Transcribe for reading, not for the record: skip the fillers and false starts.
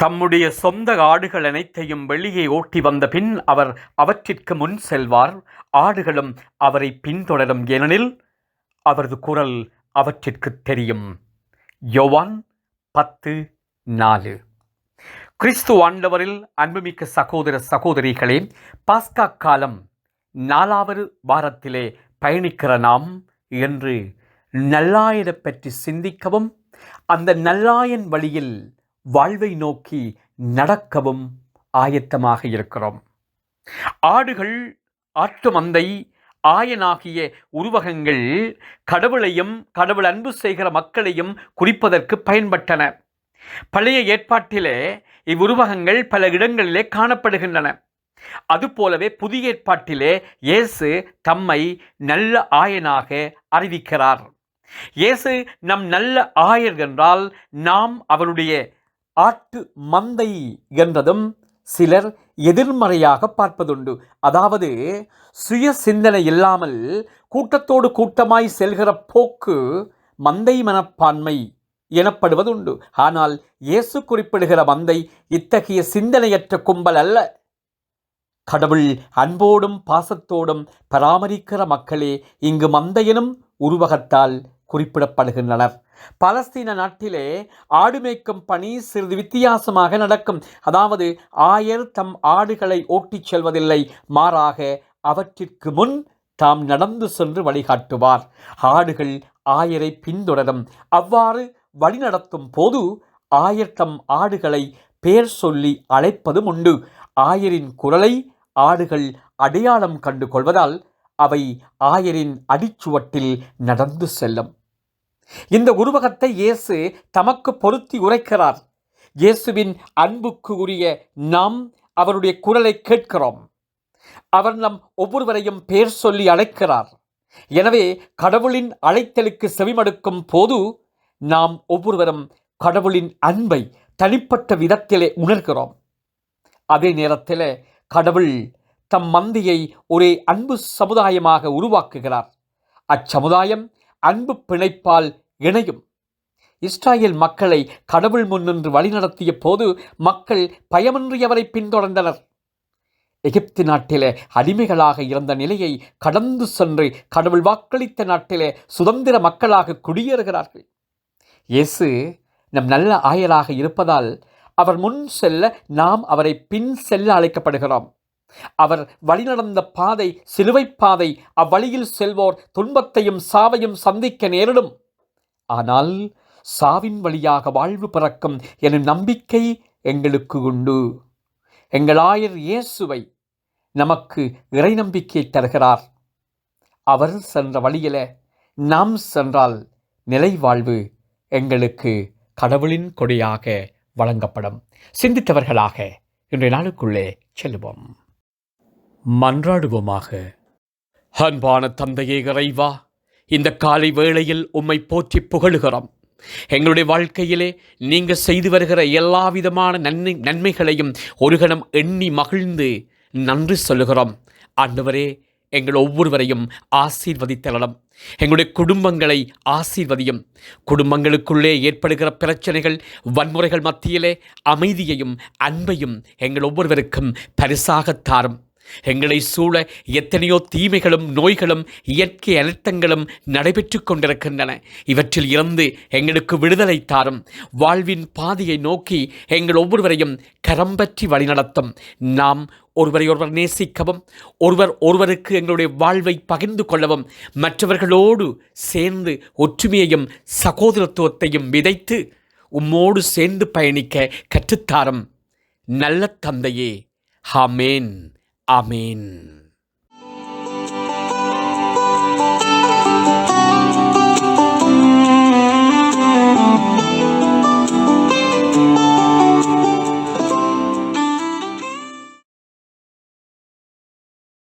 தம்முடைய சொந்த ஆடுகள் அனைத்தையும் வெளியே ஓட்டி வந்த பின் அவர் அவற்றிற்கு முன் செல்வார். ஆடுகளும் அவரை பின்தொடரும், ஏனெனில் அவரது குரல் அவற்றிற்கு தெரியும். யோவான் 10:4. கிறிஸ்து ஆண்டவரில் அன்புமிக்க சகோதர சகோதரிகளே, பாஸ்கா காலம் 4வது வாரத்திலே பயணிக்கிற நாம் என்று நல்லாயனை பற்றி சிந்திக்கவும், அந்த நல்லாயன் வழியில் வாழ்வை நோக்கி நடக்கவும் ஆயத்தமாக இருக்கிறோம். ஆடுகள், ஆட்டு மந்தை, ஆயனாகிய உருவகங்கள் கடவுளையும் கடவுள் அன்பு செய்கிற மக்களையும் குறிப்பதற்கு பயன்பட்டன. பழைய ஏற்பாட்டிலே இவ்வுருவகங்கள் பல இடங்களிலே காணப்படுகின்றன. அதுபோலவே புதிய ஏற்பாட்டிலே இயேசு தம்மை நல்ல ஆயனாக அறிவிக்கிறார். இயேசு நம் நல்ல ஆயர் என்றால் நாம் அவருடைய ஆட்டு மந்தை என்றதும் சிலர் எதிர்மறையாக பார்ப்பதுண்டு. அதாவது சுய சிந்தனை இல்லாமல் கூட்டத்தோடு கூட்டமாய் செல்கிற போக்கு மந்தை மனப்பான்மை எனப்படுவதுண்டு. ஆனால் இயேசு குறிப்பிடுகிற மந்தை இத்தகைய சிந்தனையற்ற கும்பல் அல்ல. கடவுள் அன்போடும் பாசத்தோடும் பராமரிக்கிற மக்களே இங்கு மந்தையினும் உருவகத்தால் குறிப்பிடப்படுகின்றனர். பாலஸ்தீன நாட்டிலே ஆடு மேய்க்கும் பணி சிறிது வித்தியாசமாக நடக்கும். அதாவது ஆயர் தம் ஆடுகளை ஓட்டிச் செல்வதில்லை, மாறாக அவற்றிற்கு முன் தாம் நடந்து சென்று வழிகாட்டுவார். ஆடுகள் ஆயரை பின்தொடரும். அவ்வாறு வழிநடத்தும் போது ஆயர் தம் ஆடுகளை பெயர் சொல்லி அழைப்பதும் உண்டு. ஆயரின் குரலை ஆடுகள் அடையாளம் கண்டு கொள்வதால் அவை ஆயரின் அடிச்சுவட்டில் நடந்து செல்லும். இந்த உருவகத்தை இயேசு தமக்கு பொருத்தி உரைக்கிறார். இயேசுவின் அன்புக்கு உரிய நாம் அவருடைய குரலை கேட்கிறோம். அவர் நம் ஒவ்வொருவரையும் பெயர் சொல்லி அழைக்கிறார். எனவே கடவுளின் அழைத்தலுக்கு செவிமடுக்கும் போது நாம் ஒவ்வொருவரும் கடவுளின் அன்பை தனிப்பட்ட விதத்திலே உணர்கிறோம். அதே நேரத்தில் கடவுள் தம் மந்தையை ஒரே அன்பு சமுதாயமாக உருவாக்குகிறார். அச்சமுதாயம் அன்பு பிணைப்பால் இணையும். இஸ்ராயேல் மக்களை கடவுள் முன்னின்று வழிநடத்திய போது மக்கள் பயமின்றி அவரை பின்தொடர்ந்தனர். எகிப்து நாட்டிலே அடிமைகளாக இருந்த நிலையை கடந்து சென்று கடவுள் வாக்களித்த நாட்டிலே சுதந்திர மக்களாக குடியேறுகிறார்கள். இயேசு நம் நல்ல ஆயராக இருப்பதால் அவர் முன் செல்ல நாம் அவரை பின் செல்ல அழைக்கப்படுகிறோம். அவர் வழிநடந்த பாதை சிலுவை பாதை. அவ்வழியில் செல்வோர் துன்பத்தையும் சாவையும் சந்திக்க நேரிடும். ஆனால் சாவின் வழியாக வாழ்வு பிறக்கும் எனும் நம்பிக்கை எங்களுக்கு உண்டு. எங்கள் ஆயர் இயேசுவை நமக்கு இறை நம்பிக்கை தருகிறார். அவர் சென்ற வழியில நாம் சென்றால் நிலை வாழ்வு எங்களுக்கு கடவுளின் கொடையாக வழங்கப்படும். சிந்தித்தவர்களாக இன்றைய நாளுக்குள்ளே செல்வோம். மன்றாடுவோமாக. அன்பான தந்தையே இறைவா, இந்த காலை வேளையில் உம்மை போற்றி புகழுகிறோம். எங்களுடைய வாழ்க்கையிலே நீங்கள் செய்து வருகிற எல்லா விதமான நன்மைகளையும் ஒரு கணம் எண்ணி மகிழ்ந்து நன்றி சொல்லுகிறோம். ஆண்டவரே, எங்கள் ஒவ்வொருவரையும் ஆசீர்வதித்தரலாம். எங்களுடைய குடும்பங்களை ஆசீர்வதியும். குடும்பங்களுக்குள்ளே ஏற்படுகிற பிரச்சனைகள், வன்முறைகள் மத்தியிலே அமைதியையும் அன்பையும் எங்கள் ஒவ்வொருவருக்கும் பரிசாக தாரும். எங்களை சூழ எத்தனையோ தீமைகளும் நோய்களும் இயற்கை அனர்த்தங்களும் நடைபெற்று கொண்டிருக்கின்றன. இவற்றில் இருந்து எங்களுக்கு விடுதலை தாரும். வாழ்வின் பாதையை நோக்கி எங்கள் ஒவ்வொருவரையும் கரம் பற்றி வழிநடத்தும். நாம் ஒருவரை ஒருவர் நேசிக்கவும், ஒருவருக்கு எங்களுடைய வாழ்வை பகிர்ந்து கொள்ளவும், மற்றவர்களோடு சேர்ந்து ஒற்றுமையையும் சகோதரத்துவத்தையும் விதைத்து உம்மோடு சேர்ந்து பயணிக்க கற்றுத்தாரும். நல்ல தந்தையே, ஆமேன். ஆமேன்.